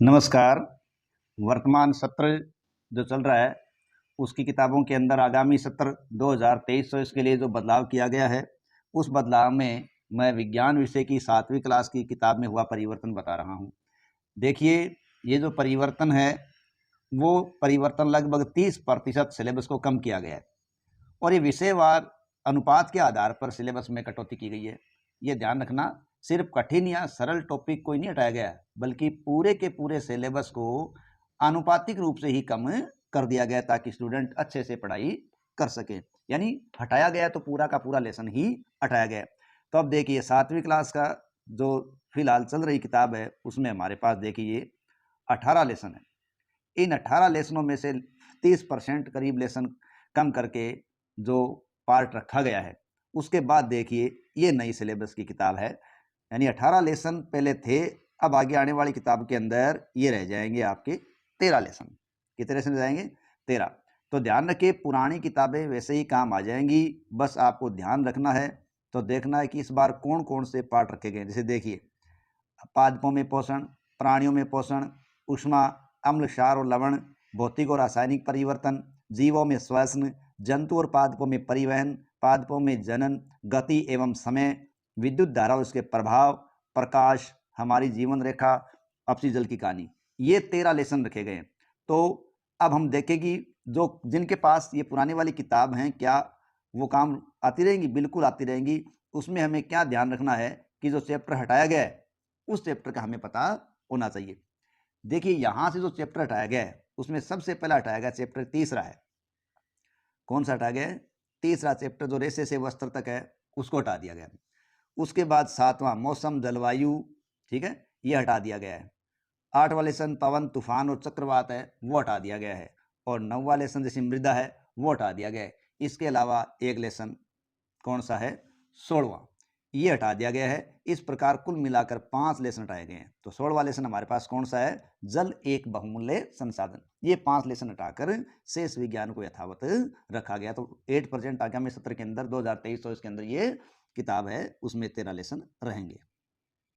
नमस्कार। वर्तमान सत्र जो चल रहा है उसकी किताबों के अंदर आगामी सत्र 2023 के लिए जो बदलाव किया गया है उस बदलाव में मैं विज्ञान विषय की 7वीं क्लास की किताब में हुआ परिवर्तन बता रहा हूँ। देखिए, ये जो परिवर्तन है वो परिवर्तन लगभग 30% सिलेबस को कम किया गया है और ये विषयवार अनुपात के आधार पर सिलेबस में कटौती की गई है। ये ध्यान रखना, सिर्फ कठिन या सरल टॉपिक कोई नहीं हटाया गया, बल्कि पूरे के पूरे सिलेबस को आनुपातिक रूप से ही कम कर दिया गया ताकि स्टूडेंट अच्छे से पढ़ाई कर सके। यानी हटाया गया तो पूरा का पूरा लेसन ही हटाया गया। तो अब देखिए 7वीं क्लास का जो फिलहाल चल रही किताब है उसमें हमारे पास देखिए 18 लेसन है। इन 18 लेसनों में से 30% करीब लेसन कम करके जो पार्ट रखा गया है, उसके बाद देखिए ये नई सिलेबस की किताब है। यानी 18 लेसन पहले थे, अब आगे आने वाली किताब के अंदर ये रह जाएंगे आपके 13 लेसन। कितने लेसन रह जाएंगे? 13। तो ध्यान रखिए, पुरानी किताबें वैसे ही काम आ जाएंगी, बस आपको ध्यान रखना है। तो देखना है कि इस बार कौन कौन से पार्ट रखे गए। जैसे देखिए, पादपों में पोषण, प्राणियों में पोषण, ऊष्मा, अम्ल, क्षार और लवण, भौतिक और रासायनिक परिवर्तन, जीवों में श्वसन, जंतु और पादपों में परिवहन, पादपों में जनन, गति एवं समय, विद्युत धारा और उसके प्रभाव, प्रकाश, हमारी जीवन रेखा, अपसी जल की कहानी। ये 13 लेसन रखे गए हैं। तो अब हम देखें कि जो जिनके पास ये पुरानी वाली किताब हैं, क्या वो काम आती रहेंगी? बिल्कुल आती रहेंगी। उसमें हमें क्या ध्यान रखना है कि जो चैप्टर हटाया गया है उस चैप्टर का हमें पता होना चाहिए। देखिए, यहां से जो चैप्टर हटाया गया है उसमें सबसे पहला हटाया गया चैप्टर तीसरा है। कौन सा हटाया गया है? तीसरा चैप्टर जो रेसे से वस्त्र तक है उसको हटा दिया गया। उसके बाद 7वां मौसम जलवायु, ठीक है, ये हटा दिया गया है। 8वां लेसन पवन तूफान और चक्रवात है, वो हटा दिया गया है। और 9वां लेसन जैसे मृदा है वो हटा दिया गया है। इसके अलावा एक लेसन कौन सा है? 16वां, ये हटा दिया गया है। इस प्रकार कुल मिलाकर 5 लेसन हटाए गए हैं। तो 16वां लेसन हमारे पास कौन सा है? जल एक बहुमूल्य संसाधन। ये 5 लेसन हटाकर शेष विज्ञान को यथावत रखा गया। तो 8% आगामी सत्र के अंदर 2023 के अंदर ये किताब है उसमें 13 लेसन रहेंगे।